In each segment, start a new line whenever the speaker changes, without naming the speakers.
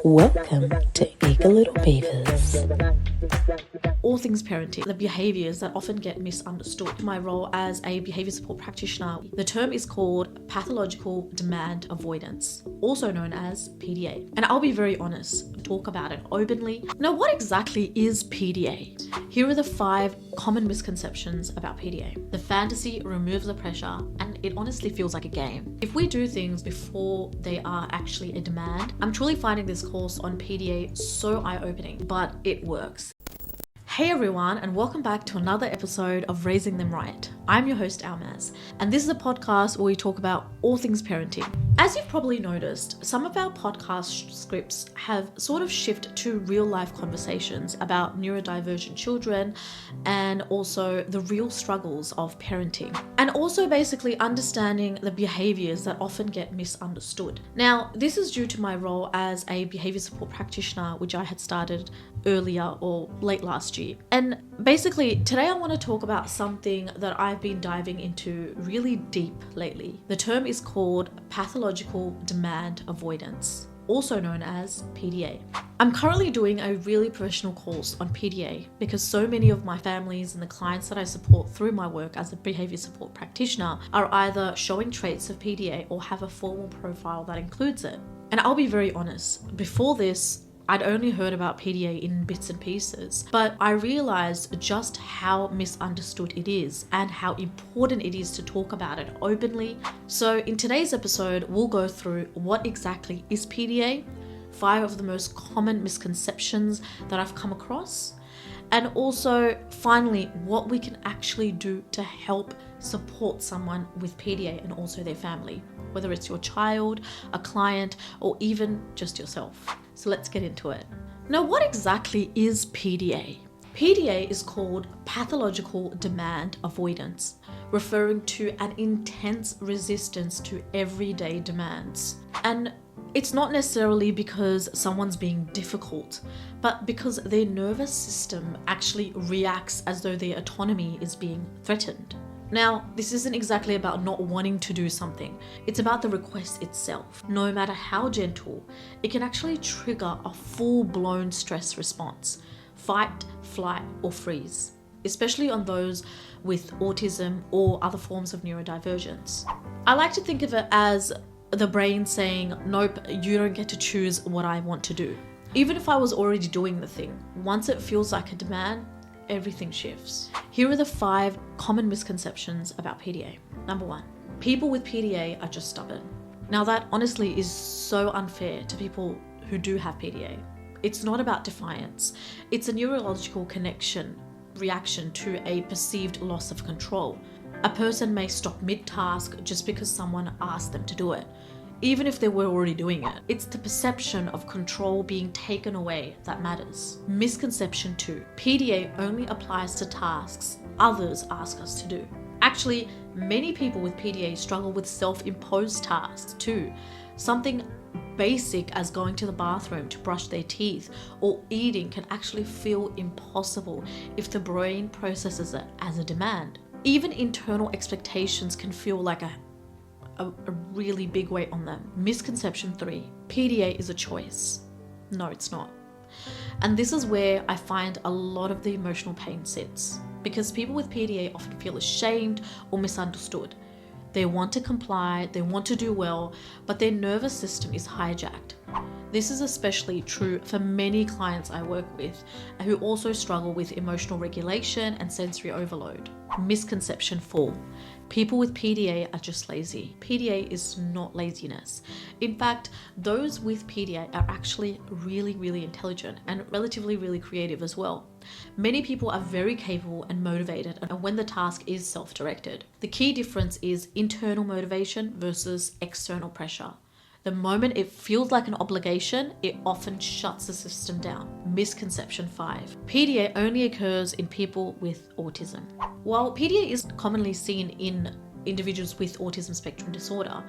Welcome to Eager Little Beavers.
All things parenting, the behaviours that often get misunderstood. My role as a behaviour support practitioner, the term is called Pathological Demand Avoidance, also known as PDA. And I'll be very honest, talk about it openly. Now, what exactly is PDA? Here are the 5 common misconceptions about PDA. The fantasy removes the pressure, and it honestly feels like a game. If we do things before they are actually a demand, I'm truly finding this course on PDA so eye-opening, but it works. Hey everyone, and welcome back to another episode of Raising Them Right. I'm your host, Almaz, and this is a podcast where we talk about all things parenting. As you've probably noticed, some of our podcast scripts have sort of shifted to real-life conversations about neurodivergent children and also the real struggles of parenting, and also basically understanding the behaviors that often get misunderstood. Now, this is due to my role as a behavior support practitioner, which I had started earlier or late last year. And basically, today I want to talk about something that I've been diving into really deep lately. The term is called Pathological Demand Avoidance, also known as PDA. I'm currently doing a really professional course on PDA because so many of my families and the clients that I support through my work as a behavior support practitioner are either showing traits of PDA or have a formal profile that includes it. And I'll be very honest, before this, I'd only heard about PDA in bits and pieces, but I realized just how misunderstood it is and how important it is to talk about it openly. So in today's episode, we'll go through what exactly is PDA, 5 of the most common misconceptions that I've come across, and also finally what we can actually do to help support someone with PDA and also their family, whether it's your child, a client, or even just yourself. So let's get into it. Now, what exactly is PDA? PDA is called Pathological Demand Avoidance, referring to an intense resistance to everyday demands. And it's not necessarily because someone's being difficult, but because their nervous system actually reacts as though their autonomy is being threatened. Now, this isn't exactly about not wanting to do something. It's about the request itself. No matter how gentle, it can actually trigger a full-blown stress response, fight, flight, or freeze, especially on those with autism or other forms of neurodivergence. I like to think of it as the brain saying, nope, you don't get to choose what I want to do. Even if I was already doing the thing, once it feels like a demand, everything shifts. Here are the 5 common misconceptions about PDA. Number 1, people with PDA are just stubborn. Now that honestly is so unfair to people who do have PDA. It's not about defiance. It's a neurological reaction to a perceived loss of control. A person may stop mid-task just because someone asked them to do it, even if they were already doing it. It's the perception of control being taken away that matters. Misconception 2, PDA only applies to tasks others ask us to do. Actually, many people with PDA struggle with self-imposed tasks too. Something basic as going to the bathroom to brush their teeth or eating can actually feel impossible if the brain processes it as a demand. Even internal expectations can feel like a really big weight on them. Misconception 3, PDA is a choice. No, it's not. And this is where I find a lot of the emotional pain sits, because people with PDA often feel ashamed or misunderstood. They want to comply, they want to do well, but their nervous system is hijacked. This is especially true for many clients I work with who also struggle with emotional regulation and sensory overload. Misconception 4, people with PDA are just lazy. PDA is not laziness. In fact, those with PDA are actually really intelligent and relatively really creative as well. Many people are very capable and motivated when the task is self-directed. The key difference is internal motivation versus external pressure. The moment it feels like an obligation, it often shuts the system down. Misconception 5, PDA only occurs in people with autism. While PDA is commonly seen in individuals with autism spectrum disorder,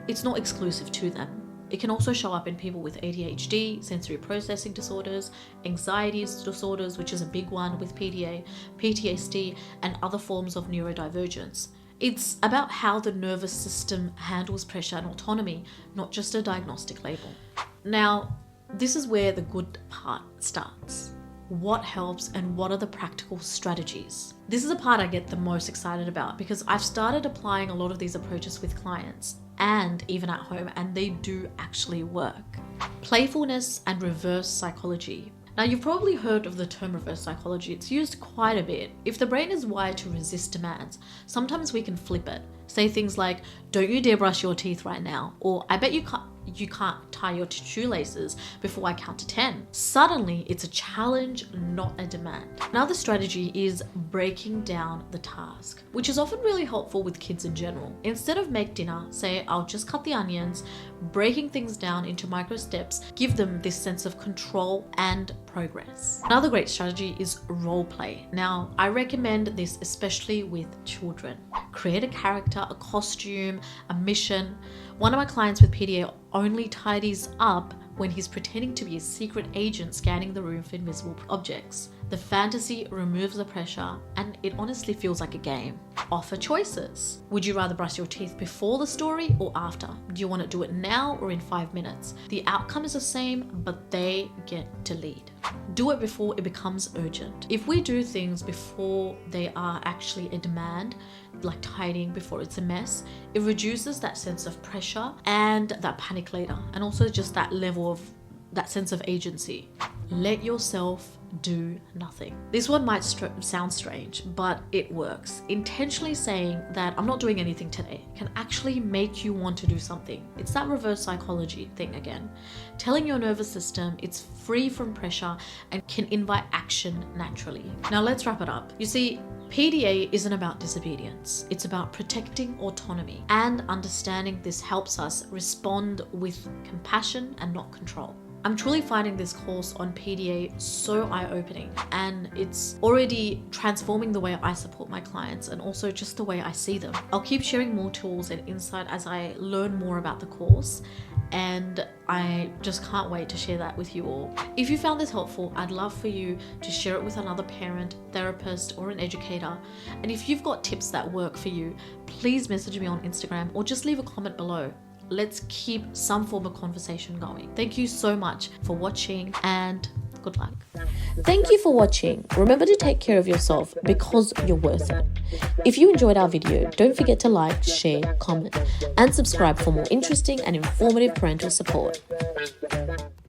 it's not exclusive to them. It can also show up in people with ADHD, sensory processing disorders, anxiety disorders, which is a big one with PDA, PTSD, and other forms of neurodivergence. It's about how the nervous system handles pressure and autonomy, not just a diagnostic label. Now, This is where the good part starts. What helps and what are the practical strategies? This is the part I get the most excited about because I've started applying a lot of these approaches with clients and even at home, and they do actually work. Playfulness and reverse psychology. Now, you've probably heard of the term reverse psychology. It's used quite a bit. If the brain is wired to resist demands, sometimes we can flip it. Say things like, don't you dare brush your teeth right now, or I bet you can't tie your shoelaces before I count to 10. Suddenly, it's a challenge, not a demand. Another strategy is breaking down the task, which is often really helpful with kids in general. Instead of make dinner, say, I'll just cut the onions. Breaking things down into micro steps give them this sense of control and progress. Another great strategy is role play. Now, I recommend this especially with children. Create a character, a costume, a mission. One of my clients with PDA only tidies up when he's pretending to be a secret agent scanning the room for invisible objects. The fantasy removes the pressure and it honestly feels like a game. Offer choices. Would you rather brush your teeth before the story or after? Do you want to do it now or in 5 minutes? The outcome is the same, but they get to lead. Do it before it becomes urgent. If we do things before they are actually a demand, like tidying before it's a mess, it reduces that sense of pressure and that panic later, and also just that level of that sense of agency. Let yourself do nothing. This one might sound strange, but it works. Intentionally saying that I'm not doing anything today can actually make you want to do something. It's that reverse psychology thing again. Telling your nervous system it's free from pressure and can invite action naturally. Now let's wrap it up. You see, PDA isn't about disobedience. It's about protecting autonomy, and understanding this helps us respond with compassion and not control. I'm truly finding this course on PDA so eye-opening, and it's already transforming the way I support my clients and also just the way I see them. I'll keep sharing more tools and insight as I learn more about the course, and I just can't wait to share that with you all. If you found this helpful, I'd love for you to share it with another parent, therapist, or an educator. And if you've got tips that work for you, please message me on Instagram or just leave a comment below. Let's keep some form of conversation going. Thank you so much for watching and good luck.
Thank you for watching. Remember to take care of yourself because you're worth it. If you enjoyed our video, don't forget to like, share, comment, and subscribe for more interesting and informative parental support.